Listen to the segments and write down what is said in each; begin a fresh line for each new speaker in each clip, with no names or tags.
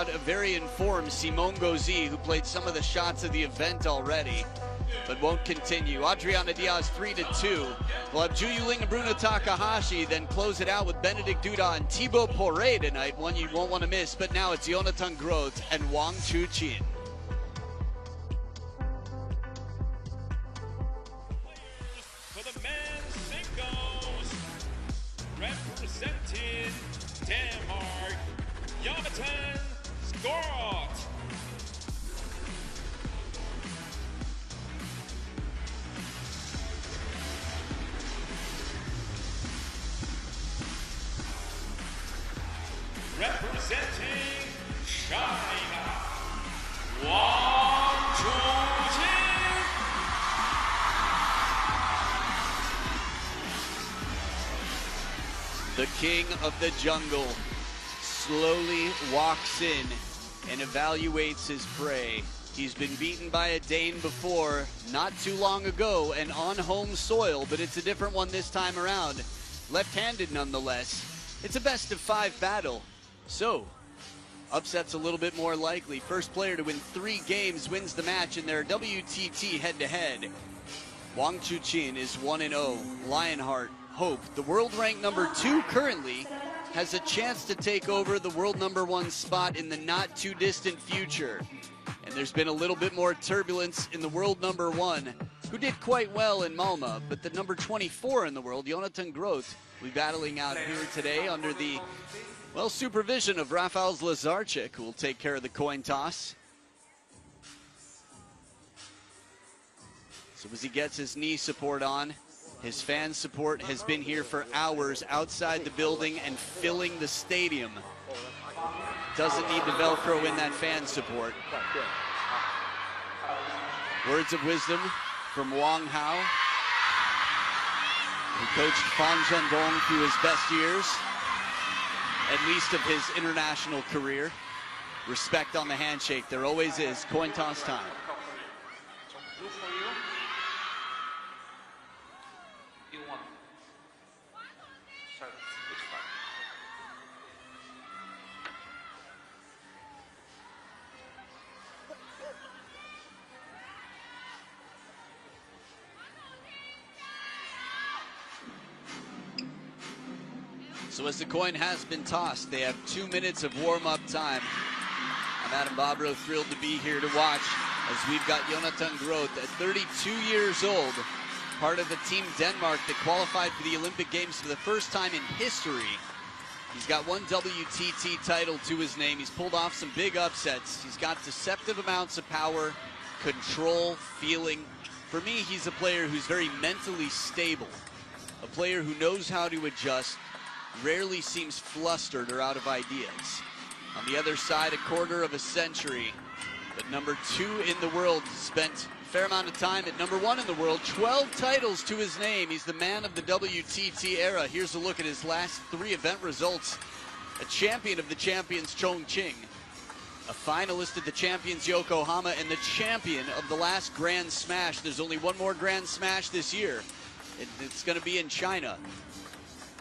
out a very informed Simone Gauzy, who played some of the shots of the event already, but won't continue. Adriana Diaz 3-2. We'll have Ju Yuling and Bruno Takahashi, then close it out with Benedict Duda and Thibaut Poré tonight, one you won't want to miss. But now it's Jonathan Groth and Wang Chuqin.
For the men's singles, representing Denmark, Jonathan Groth. Representing China, Wang Chuqin.
The king of the jungle slowly walks in and evaluates his prey. He's been beaten by a Dane before, not too long ago, and on home soil, but it's a different one this time around. Left-handed nonetheless. It's a best-of-5 battle. So, upset's a little bit more likely. First player to win 3 games wins the match in their WTT head-to-head. Wang Chuqin is 1-0. Lionheart, Hope, the world ranked number 2 currently, has a chance to take over the world number 1 spot in the not too distant future. And there's been a little bit more turbulence in the world number 1, who did quite well in Malmö, but the number 24 in the world, Jonathan Groth, will be battling out here today under the supervision of Rafael Lazarchik, who will take care of the coin toss. So as he gets his knee support on, his fan support has been here for hours outside the building and filling the stadium. Doesn't need to Velcro in that fan support. Words of wisdom from Wang Hao, who coached Fan Zhendong through his best years, at least of his international career. Respect on the handshake. There always is. Coin toss time. So as the coin has been tossed, they have 2 minutes of warm-up time. I'm Adam Bobrow, thrilled to be here to watch as we've got Jonathan Groth at 32 years old, part of the Team Denmark that qualified for the Olympic Games for the first time in history. He's got 1 WTT title to his name. He's pulled off some big upsets. He's got deceptive amounts of power, control, feeling. For me, he's a player who's very mentally stable, a player who knows how to adjust, rarely seems flustered or out of ideas. On the other side, a quarter of a century, but number 2 in the world, spent a fair amount of time at number 1 in the world, 12 titles to his name. He's the man of the WTT era. Here's a look at his last 3 event results. A champion of the champions, Chongqing, a finalist at the champions, Yokohama, and the champion of the last Grand Smash. There's only one more Grand Smash this year. It's going to be in China.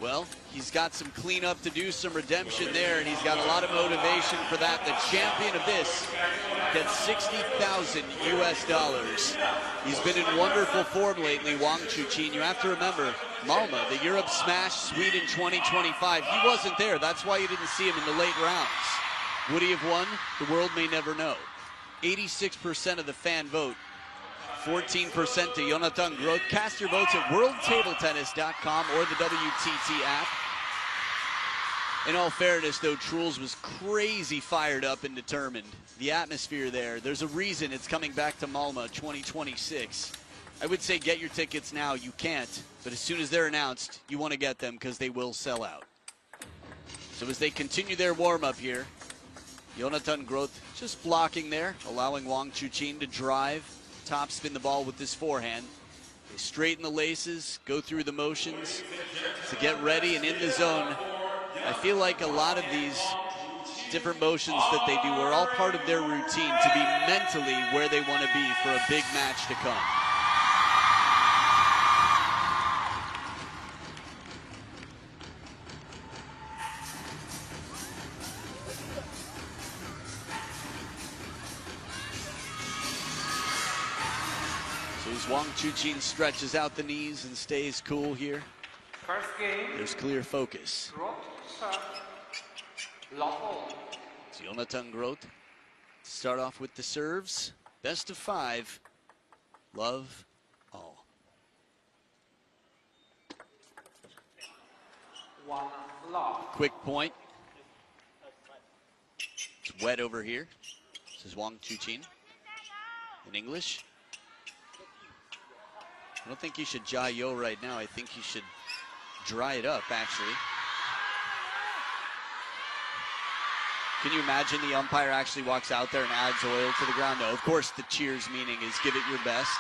Well, he's got some cleanup to do, some redemption there, and he's got a lot of motivation for that. The champion of this gets $60,000 US. He's been in wonderful form lately, Wang Chuqin. You have to remember, Malmö, the Europe Smash Sweden 2025, he wasn't there. That's why you didn't see him in the late rounds. Would he have won? The world may never know. 86% of the fan vote. 14% to Jonathan Groth. Cast your votes at worldtabletennis.com or the WTT app. In all fairness, though, Truls was crazy fired up and determined. The atmosphere there, there's a reason it's coming back to Malmö 2026. I would say get your tickets now. You can't, but as soon as they're announced, you want to get them because they will sell out. So as they continue their warm-up here, Jonathan Groth just blocking there, allowing Wang Chuqin to drive, topspin the ball with this forehand. They straighten the laces, go through the motions to get ready and in the zone. I feel like a lot of these different motions that they do are all part of their routine to be mentally where they want to be for a big match to come. As Wang Chuqin stretches out the knees and stays cool here,
First game,
there's clear focus.
GROTH serve, lawful.
It's Jonathan GROTH. Start off with the serves. Best of 5. Love all.
One love.
Quick point. It's wet over here. This is Wang Chuqin in English. I don't think you should jai-yo right now. I think you should dry it up, actually. Can you imagine the umpire actually walks out there and adds oil to the ground? No, of course the cheers meaning is give it your best.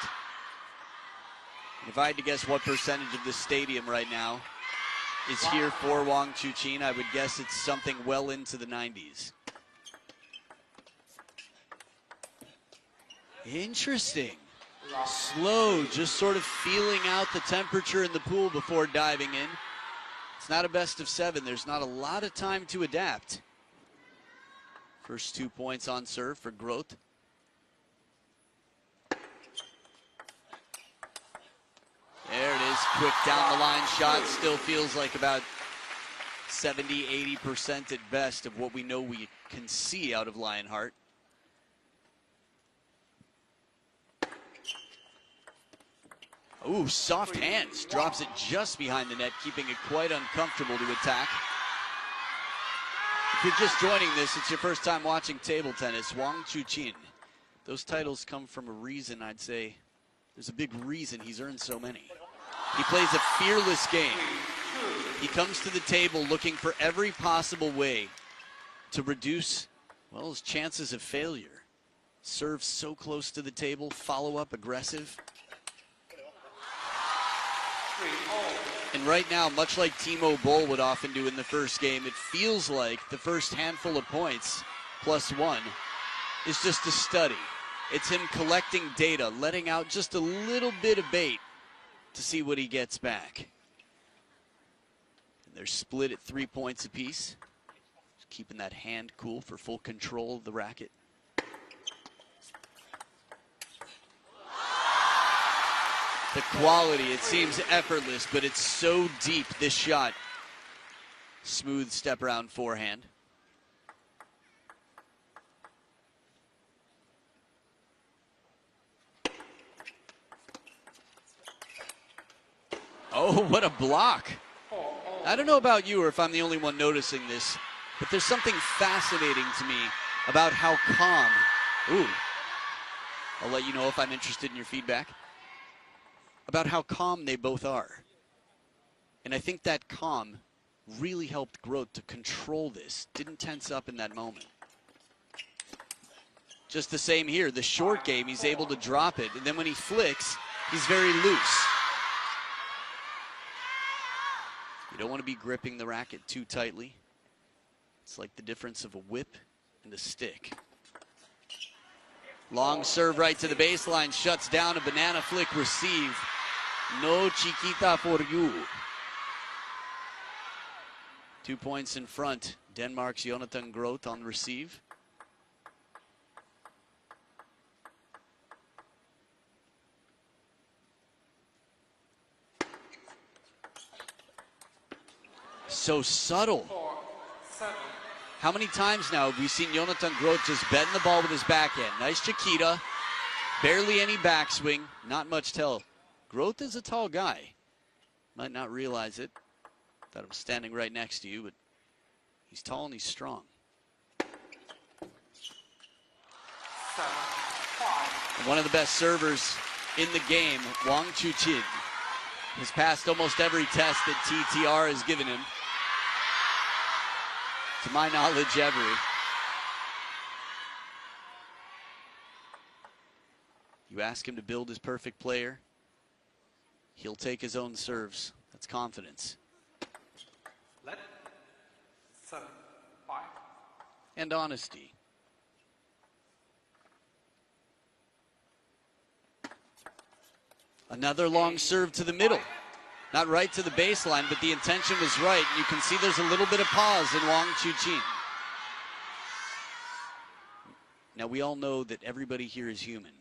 If I had to guess what percentage of the stadium right now is here for Wang Chuqin, I would guess it's something well into the 90s. Interesting. Slow, just sort of feeling out the temperature in the pool before diving in. It's not a best of 7. There's not a lot of time to adapt. First 2 points on serve for GROTH. There it is, quick down the line shot. Still feels like about 70-80% at best of what we know we can see out of Lionheart. Ooh, soft hands, drops it just behind the net, keeping it quite uncomfortable to attack. If you're just joining this, it's your first time watching table tennis. Wang Chuqin. Those titles come from a reason, I'd say. There's a big reason he's earned so many. He plays a fearless game. He comes to the table looking for every possible way to reduce, well, his chances of failure. Serve so close to the table, follow up aggressive. And right now, much like Timo Boll would often do in the first game, it feels like the first handful of points, +1, is just a study. It's him collecting data, letting out just a little bit of bait to see what he gets back. And they're split at 3 points apiece. Just keeping that hand cool for full control of the racket. The quality, it seems effortless, but it's so deep, this shot. Smooth step around forehand. Oh, what a block. I don't know about you or if I'm the only one noticing this, but there's something fascinating to me about how calm. Ooh. I'll let you know if I'm interested in your feedback. About how calm they both are. And I think that calm really helped GROTH to control this. Didn't tense up in that moment. Just the same here. The short game, he's able to drop it. And then when he flicks, he's very loose. You don't want to be gripping the racket too tightly. It's like the difference of a whip and a stick. Long serve right to the baseline, shuts down a banana flick receive. No chiquita for you. 2 points in front. Denmark's Jonathan GROTH on receive. So subtle.
4-7.
How many times now have we seen Jonathan GROTH just betting the ball with his backhand? Nice chiquita. Barely any backswing. Not much tell. GROTH is a tall guy. Might not realize it. Thought I'm standing right next to you, but he's tall and he's strong.
7-5.
And one of the best servers in the game, Wang Chuqin, has passed almost every test that TTR has given him. To my knowledge, every. You ask him to build his perfect player, he'll take his own serves. That's confidence.
Let 7-5.
And honesty. Another long serve to the middle. Not right to the baseline, but the intention was right. You can see there's a little bit of pause in Wang Chuqin. Now, we all know that everybody here is human.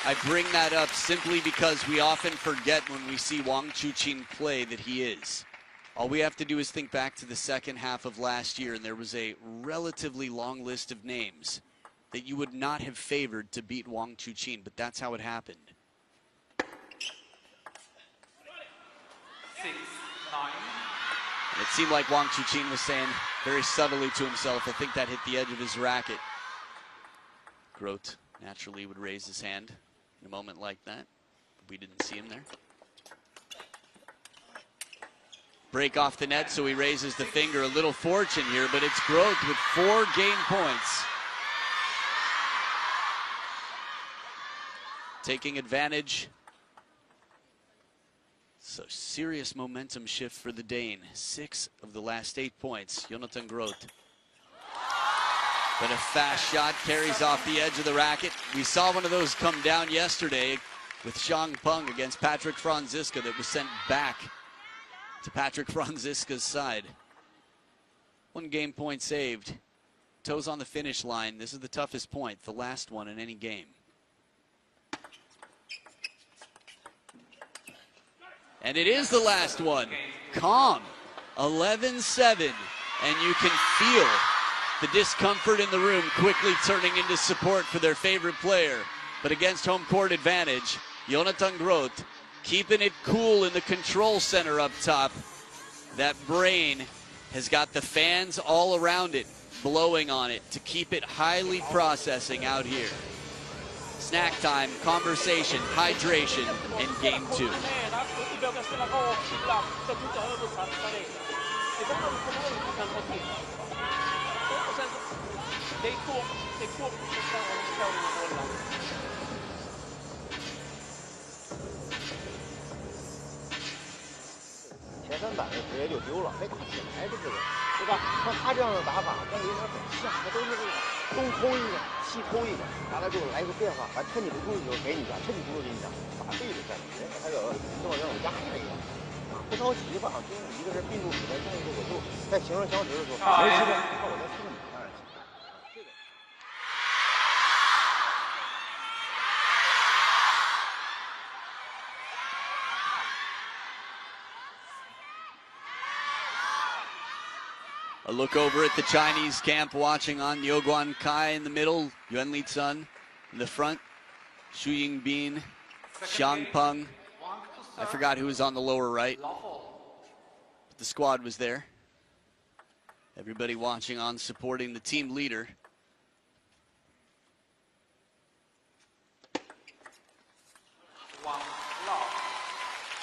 I bring that up simply because we often forget when we see Wang Chuqin play that he is. All we have to do is think back to the second half of last year, and there was a relatively long list of names that you would not have favored to beat Wang Chuqin, but that's how it happened.
6, 9.
And it seemed like Wang Chuqin was saying very subtly to himself, I think that hit the edge of his racket. GROTH naturally would raise his hand in a moment like that. We didn't see him there. Break off the net, so he raises the finger. A little fortune here, but it's GROTH with 4 game points. Taking advantage. So serious momentum shift for the Dane. 6 of the last 8 points. Jonathan GROTH. But a fast shot carries off the edge of the racket. We saw one of those come down yesterday with Zhang Peng against Patrick Franziska that was sent back to Patrick Franziska's side. 1 game point saved. Toes on the finish line. This is the toughest point, the last one in any game. And it is the last one. Calm. 11-7. And you can feel the discomfort in the room quickly turning into support for their favorite player. But against home court advantage, Jonathan GROTH keeping it cool in the control center up top. That brain has got the fans all around it, blowing on it to keep it highly processing out here. Snack time, conversation, hydration, and game 2.
前3板直接就丢了，没打起来这个，对吧？像他这样的打法跟人家很像，他都是这个东抠一个，西抠一个，完了之后来一个变化，趁你不注意的时候给你一下，趁你不注意给你一下，打对着战术，人家还有这种压着一个，啊，不着急吧，就是一个是并住时间，再一个我就在形成相持的时候，没时间，看我在盯你，当然行。这个。
A look over at the Chinese camp watching on. Liu Guankai in the middle, Yuan Lichun in the front, Xu Yingbin, Zhang Peng. I forgot who was on the lower right, but the squad was there. Everybody watching on, supporting the team leader.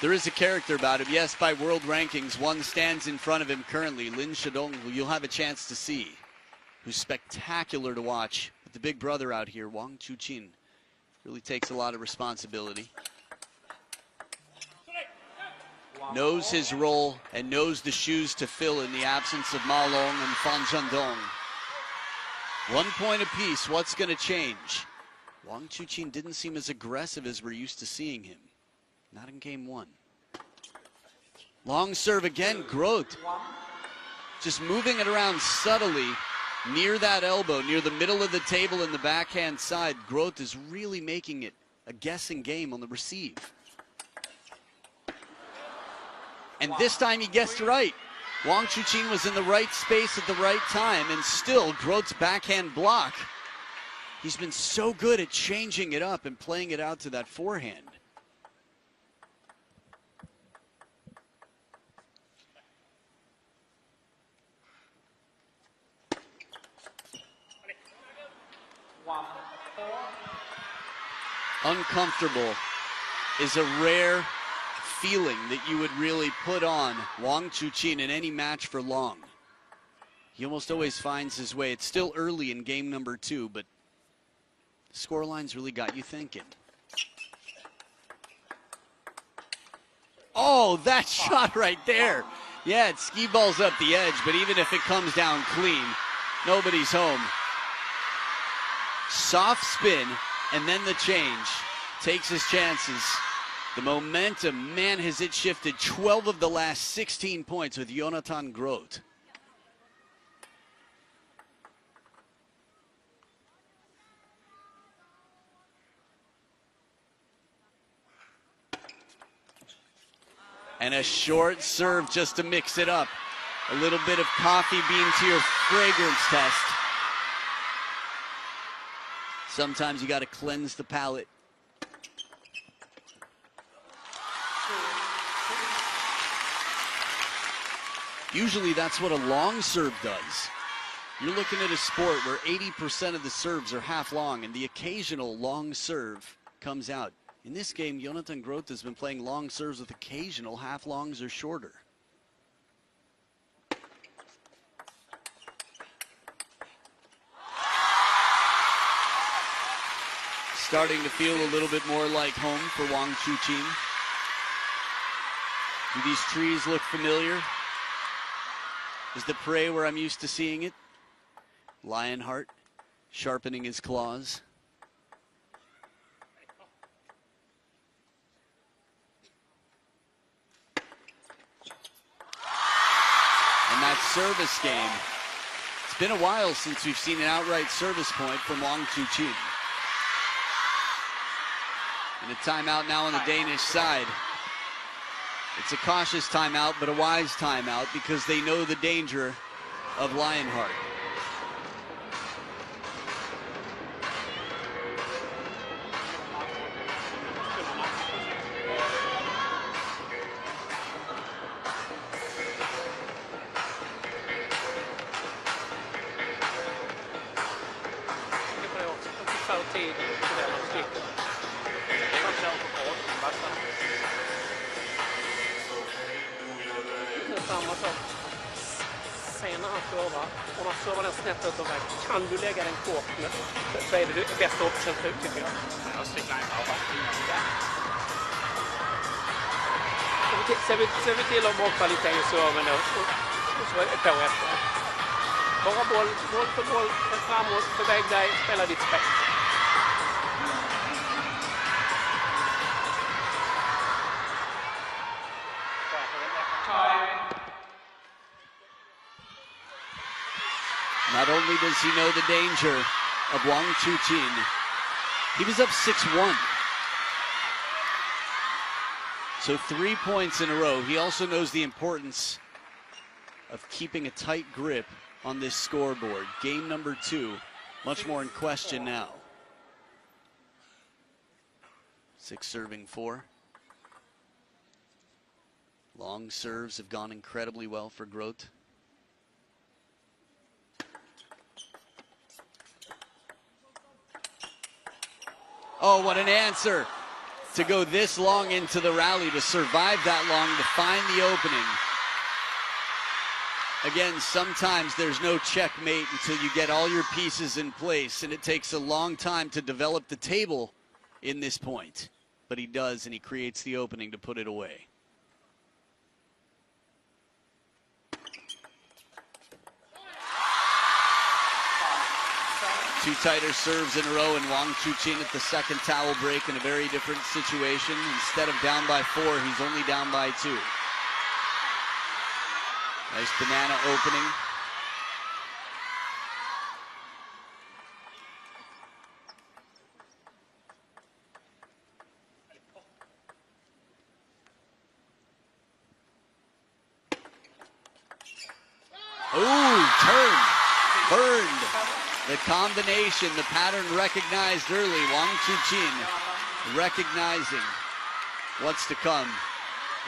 There is a character about him. Yes, by world rankings, one stands in front of him currently, Lin Shidong, who you'll have a chance to see, who's spectacular to watch. With the big brother out here, Wang Chuqin, really takes a lot of responsibility. Knows his role and knows the shoes to fill in the absence of Ma Long and Fan Zhendong. 1 point apiece, what's going to change? Wang Chuqin didn't seem as aggressive as we're used to seeing him. Not in game 1. Long serve again, GROTH. Just moving it around subtly near that elbow, near the middle of the table in the backhand side. GROTH is really making it a guessing game on the receive. And this time he guessed right. Wang Chuqin was in the right space at the right time, and still GROTH's backhand block. He's been so good at changing it up and playing it out to that forehand. Uncomfortable is a rare feeling that you would really put on Wang Chuqin in any match for long. He almost always finds his way. It's still early in game number 2, but the scoreline's really got you thinking. Oh, that shot right there. Yeah, it ski balls up the edge, but even if it comes down clean, nobody's home. Soft spin, and then the change. Takes his chances. The momentum, man, has it shifted. 12 of the last 16 points with Jonathan GROTH. And a short serve just to mix it up. A little bit of coffee bean to your fragrance test. Sometimes you got to cleanse the palate. Usually that's what a long serve does. You're looking at a sport where 80% of the serves are half long, and the occasional long serve comes out. In this game, Jonathan Groth has been playing long serves with occasional half longs or shorter. Starting to feel a little bit more like home for Wang Chuqin. Do these trees look familiar? Is the prey where I'm used to seeing it? Lionheart sharpening his claws. And that service game. It's been a while since we've seen an outright service point from Wang Chuqin. And a timeout now on the Danish side. It's a cautious timeout, but a wise timeout because they know the danger of Lionheart.
Samma sak. Sen när han servar, om han servar den snett ut och väg, kan du lägga den kort med, så är det bästa option för tycker jag. Ser vi till att ha bra kvalitet i serven då, och så är det på efter. Bara boll för boll, framåt, förväg dig, spela ditt spel.
Not only does he know the danger of Wang Chuqin, he was up 6-1. So 3 points in a row. He also knows the importance of keeping a tight grip on this scoreboard. Game number 2, much more in question now. 6 serving 4. Long serves have gone incredibly well for Groth. Oh, what an answer to go this long into the rally, to survive that long, to find the opening. Again, sometimes there's no checkmate until you get all your pieces in place, and it takes a long time to develop the table in this point. But he does, and he creates the opening to put it away. Two tighter serves in a row, and Wang Chuqin at the second towel break in a very different situation. Instead of down by 4, he's only down by 2. Nice banana opening. Ooh, turned, burned. The combination, the pattern recognized early. Wang Chuqin recognizing what's to come.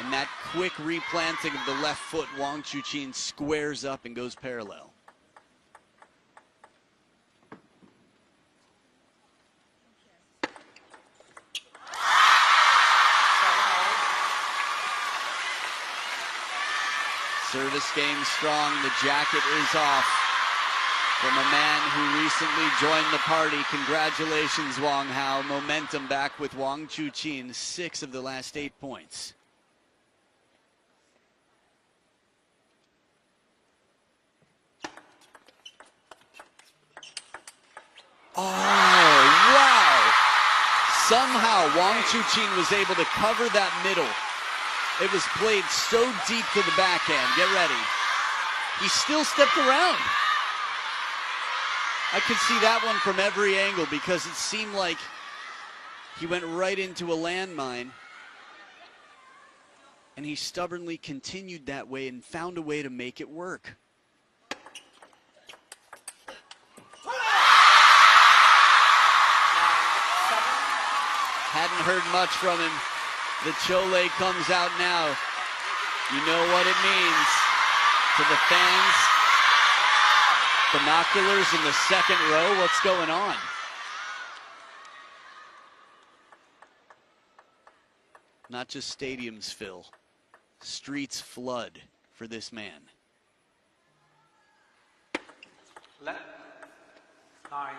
And that quick replanting of the left foot, Wang Chuqin squares up and goes parallel. Service game strong. The jacket is off from a man who recently joined the party. Congratulations, Wang Hao. Momentum back with Wang Chuqin. 6 of the last 8 points. Oh, wow! Somehow Wang Chuqin was able to cover that middle. It was played so deep to the backhand. Get ready. He still stepped around. I could see that one from every angle because it seemed like he went right into a landmine. And he stubbornly continued that way and found a way to make it work. Hadn't heard much from him. The Chole comes out now. You know what it means to the fans. Binoculars in the second row. What's going on? Not just stadiums fill. Streets flood for this man.
Left. 9-7.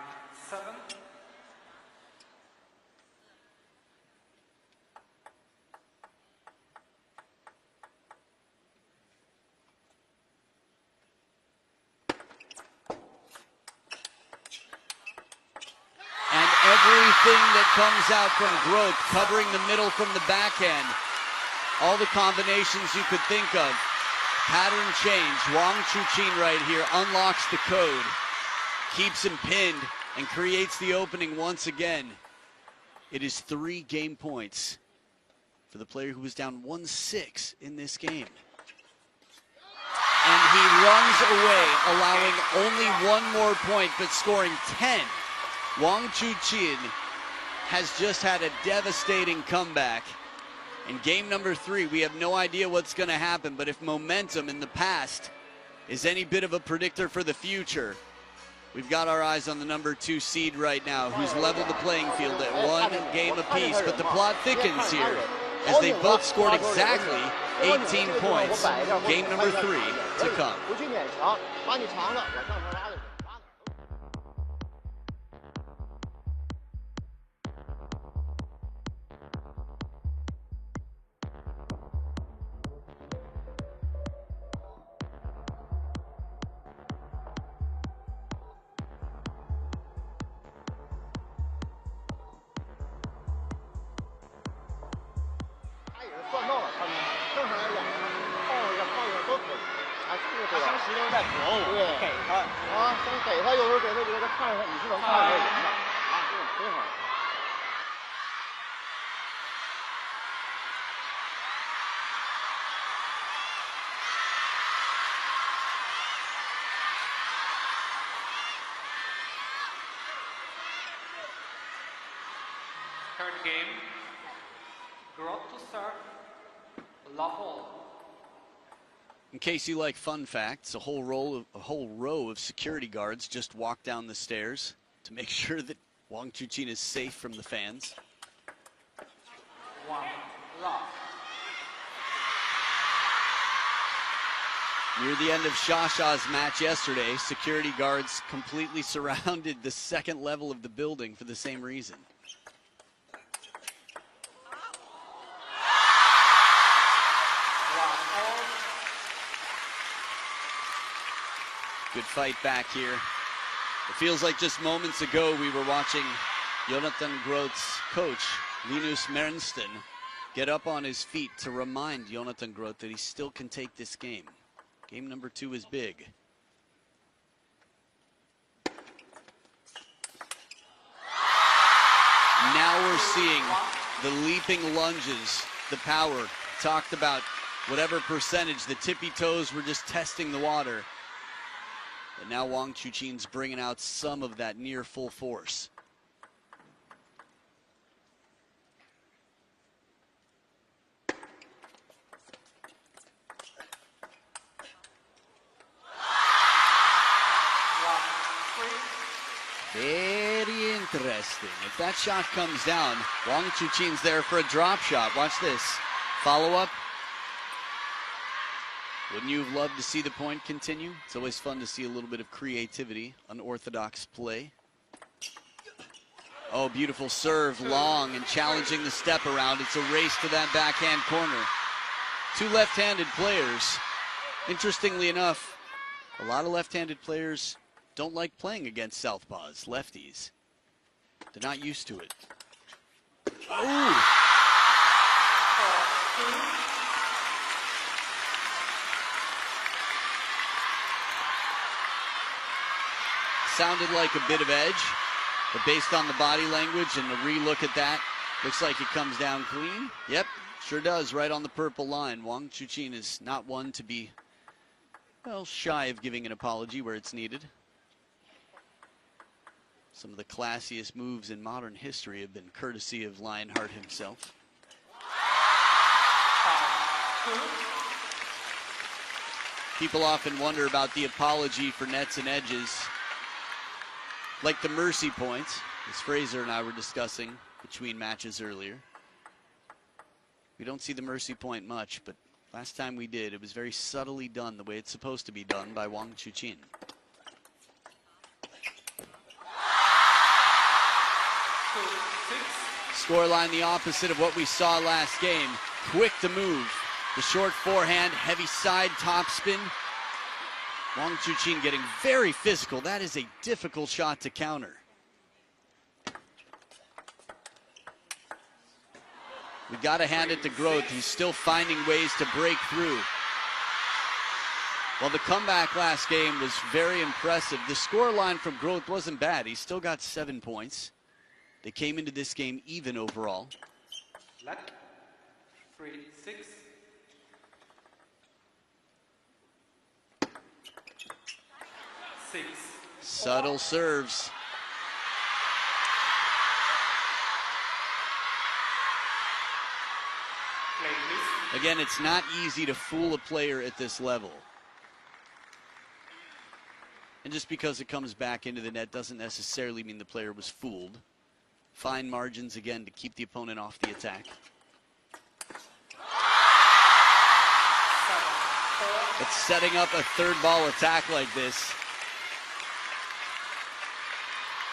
And everything that comes out from GROTH, covering the middle from the backhand, all the combinations you could think of. Pattern change. Wang Chuqin right here unlocks the code, keeps him pinned, and creates the opening once again. It is 3 game points for the player who was down 1-6 in this game. And he runs away, allowing only 1 more point, but scoring 10. Wang Chuqin has just had a devastating comeback. In game number 3, we have no idea what's going to happen, but if momentum in the past is any bit of a predictor for the future, we've got our eyes on the number 2 seed right now, who's leveled the playing field at 1 game apiece. But the plot thickens here as they both scored exactly 18 points. Game number 3 to come.
Third game. GROTH to serve. Love all.
In case you like fun facts, a whole row of security guards just walk down the stairs to make sure that Wang Chuqin is safe from the fans.
1 love.
Near the end of Shasha's match yesterday, security guards completely surrounded the second level of the building for the same reason. Good fight back here. It feels like just moments ago we were watching Jonathan GROTH's coach, Linus Mernsten, get up on his feet to remind Jonathan GROTH that he still can take this game. Game number 2 is big. Now we're seeing the leaping lunges, the power. Talked about whatever percentage, the tippy toes were just testing the water. But now Wang Chuqin's bringing out some of that near full force. Very interesting. If that shot comes down, Wang Chuqin's there for a drop shot. Watch this. Follow up. Wouldn't you have loved to see the point continue? It's always fun to see a little bit of creativity, unorthodox play. Oh, beautiful serve, long and challenging the step around. It's a race to that backhand corner. 2 left-handed players. Interestingly enough, a lot of left-handed players don't like playing against southpaws, lefties. They're not used to it. Ooh. Sounded like a bit of edge, but based on the body language and the re-look at that, looks like it comes down clean. Yep, Sure does, right on the purple line. Wang Chuqin is not one to be, well, shy of giving an apology where it's needed. Some of the classiest moves in modern history have been courtesy of Lionheart himself. People often wonder about the apology for nets and edges, like the mercy points, as Fraser and I were discussing between matches earlier. We don't see the mercy point much, but last time we did, it was very subtly done the way it's supposed to be done by Wang Chuqin. Scoreline the opposite of what we saw last game. Quick to move. The short forehand, heavy side topspin. Wang Chuqin getting very physical. That is a difficult shot to counter. We got to hand it to GROTH. He's still finding ways to break through. Well, the comeback last game was very impressive. The scoreline from GROTH wasn't bad. He still got 7 points. They came into this game even overall.
3-6.
Subtle serves. Again, it's not easy to fool a player at this level. And just because it comes back into the net doesn't necessarily mean the player was fooled. Fine margins again to keep the opponent off the attack. But setting up a third ball attack like this.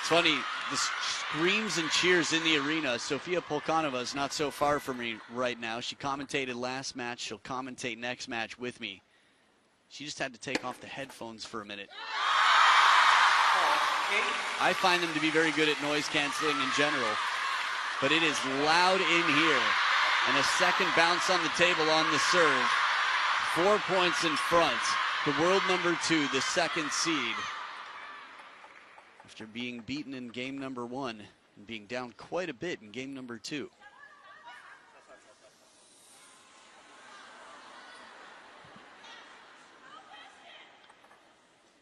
It's funny, the screams and cheers in the arena. Sofia Polkanova is not so far from me right now. She commentated last match. She'll commentate next match with me. She just had to take off the headphones for a minute. I find them to be very good at noise canceling in general, but it is loud in here. And a second bounce on the table on the serve. 4 points in front. The world number 2, the second seed. After being beaten in game number 1 and being down quite a bit in game number 2.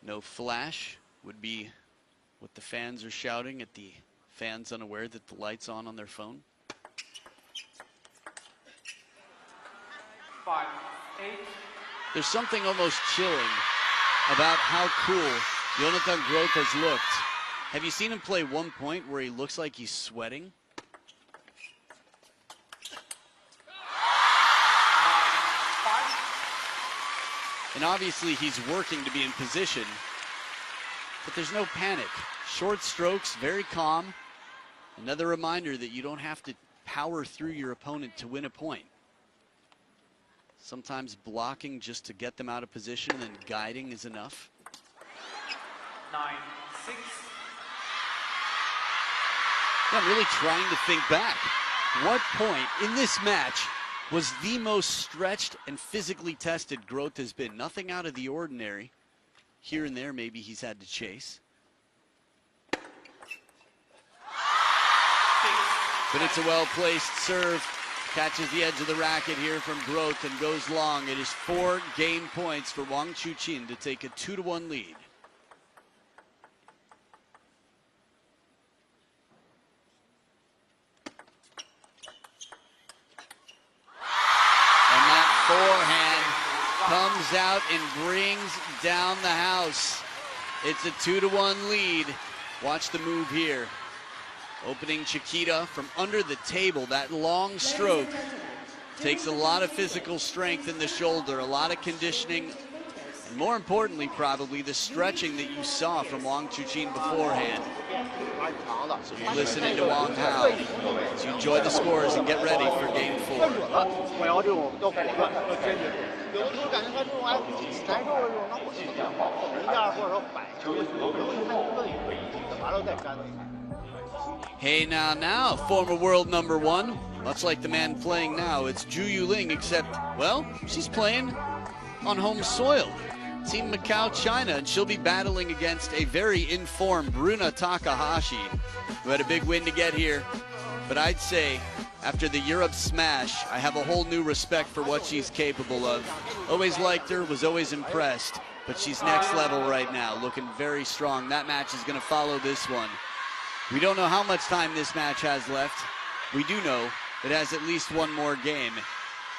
No flash would be what the fans are shouting at the fans unaware that the light's on their phone.
5-8.
There's something almost chilling about how cool Jonathan GROTH has looked. Have you seen him play one point where he looks like he's sweating? And obviously he's working to be in position, but there's no panic. Short strokes, very calm. Another reminder that you don't have to power through your opponent to win a point. Sometimes blocking just to get them out of position and then guiding is enough.
9-6.
I'm really trying to think back. What point in this match was the most stretched and physically tested GROTH has been? Nothing out of the ordinary. Here and there, maybe he's had to chase. But it's a well-placed serve. Catches the edge of the racket here from GROTH and goes long. It is 4 game points for Wang Chuqin to take a 2-1 lead. And that forehand comes out and brings down the house. It's a 2-1 lead. Watch the move here. Opening Chiquita from under the table. That long stroke takes a lot of physical strength in the shoulder, a lot of conditioning, and more importantly, probably the stretching that you saw from Wang Chuqin beforehand. So you're listening to Wang Hao as you enjoy the scores and get ready for game 4. Hey now, former world number 1. Much like the man playing now, it's Zhu Yuling, except, well, she's playing on home soil. Team Macao, China, and she'll be battling against a very informed Bruna Takahashi, who had a big win to get here. But I'd say After the Europe smash, I have a whole new respect for what she's capable of. Always liked her, was always impressed, but she's next level right now, looking very strong. That match is going to follow this one. We don't know how much time this match has left. We do know it has at least one more game.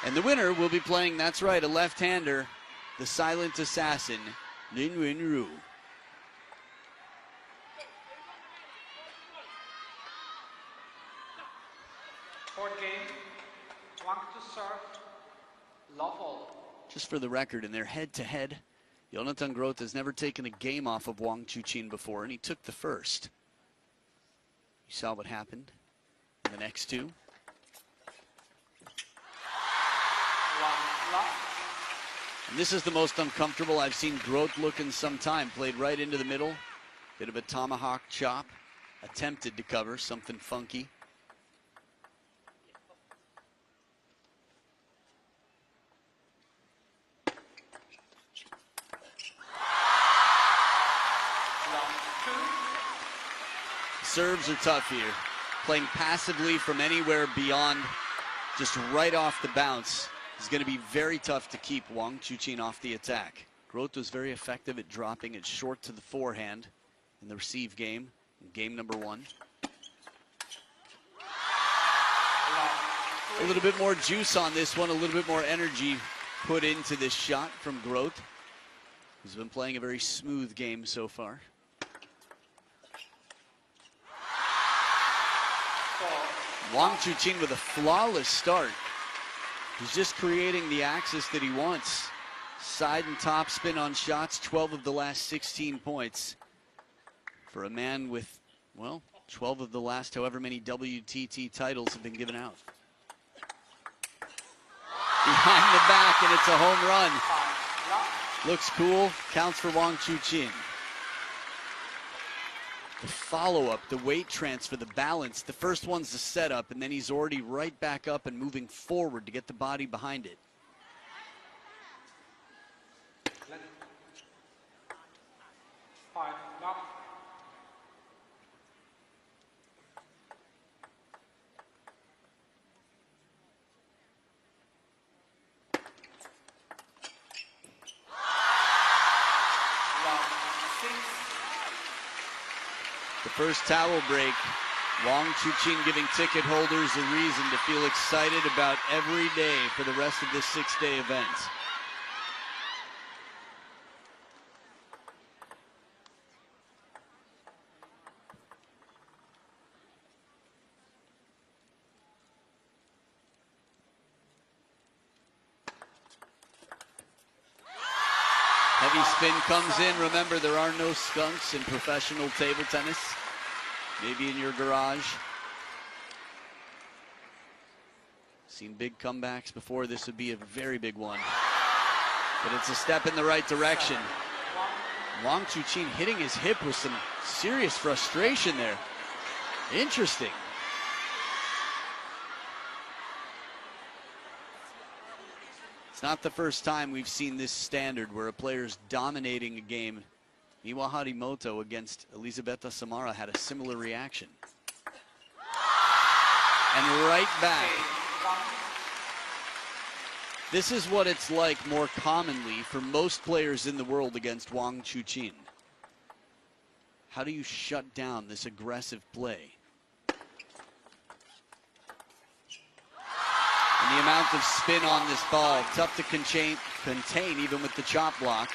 And the winner will be playing, that's right, a left-hander, the silent assassin, Lin Wenru.
Fourth game, Wang to serve, love all.
Just for the record, in their head-to-head, Jonathan Groth has never taken a game off of Wang Chuqin before, and he took the first. You saw what happened in the next two. And this is the most uncomfortable I've seen Groth look in some time. Played right into the middle, bit of a tomahawk chop, attempted to cover something funky. Serves are tough here. Playing passively from anywhere beyond just right off the bounce is going to be very tough to keep Wang Chuqin off the attack. Groth was very effective at dropping it short to the forehand in the receive game, in game number one. A little bit more juice on this one, a little bit more energy put into this shot from Groth, who's been playing a very smooth game so far. Wang Chuqin with a flawless start. He's just creating the axis that he wants. Side and top spin on shots, 12 of the last 16 points. For a man with, well, 12 of the last however many WTT titles have been given out. Behind the back, and it's a home run. Looks cool, counts for Wang Chuqin. The follow-up, the weight transfer, the balance. The first one's the setup, and then he's already right back up and moving forward to get the body behind it. The first towel break, Wang Chuqin giving ticket holders a reason to feel excited about every day for the rest of this six-day event. Heavy spin comes in. Remember, there are no skunks in professional table tennis. Maybe in your garage. Seen big comebacks before. This would be a very big one. But it's a step in the right direction. Wang Chuqin hitting his hip with some serious frustration there. Interesting. It's not the first time we've seen this standard where a player's dominating a game. Miwa Harimoto against Elisabetta Samara had a similar reaction. And right back. This is what it's like more commonly for most players in the world against Wang Chuqin. How do you shut down this aggressive play? And the amount of spin on this ball, tough to contain even with the chop block.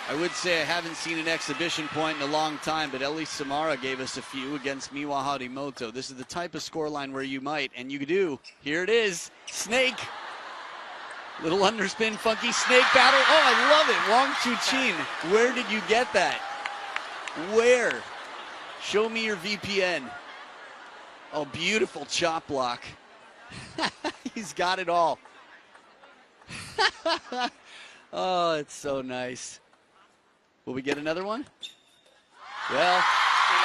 I would say I haven't seen an exhibition point in a long time, but Elie Samara gave us a few against Miwa Harimoto. This is the type of scoreline where you might, and you do. Here it is, snake. Little underspin, funky snake battle. Oh, I love it. Wang Chuqin, where did you get that? Where? Show me your VPN. Oh, beautiful chop block. He's got it all. Oh, it's so nice. Will we get another one? Well,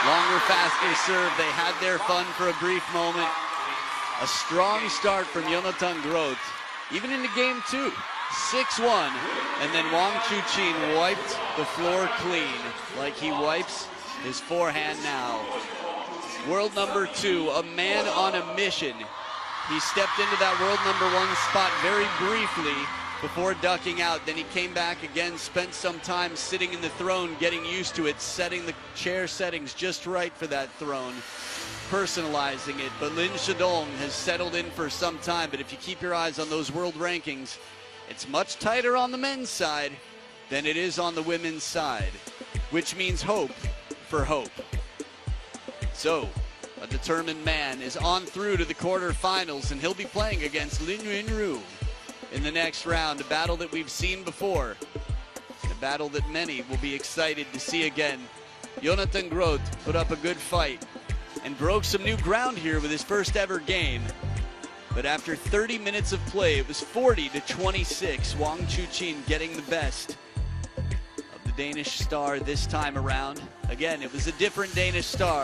longer, faster serve. They had their fun for a brief moment. A strong start from Jonathan Groth, even into game two. 6-1. And then Wang Chuqin wiped the floor clean like he wipes his forehand now. World number 2, a man on a mission. He stepped into that world number 1 spot very briefly before ducking out. Then he came back again, spent some time sitting in the throne, getting used to it, setting the chair settings just right for that throne, personalizing it. But Lin Shidong has settled in for some time. But if you keep your eyes on those world rankings, it's much tighter on the men's side than it is on the women's side, which means hope for hope. So, a determined man is on through to the quarterfinals, and he'll be playing against Lin Yunru in the next round, a battle that we've seen before, a battle that many will be excited to see again. Jonathan Groth put up a good fight and broke some new ground here with his first ever game. But after 30 minutes of play, it was 40-26. Wang Chuqin getting the best of the Danish star this time around. Again, it was a different Danish star.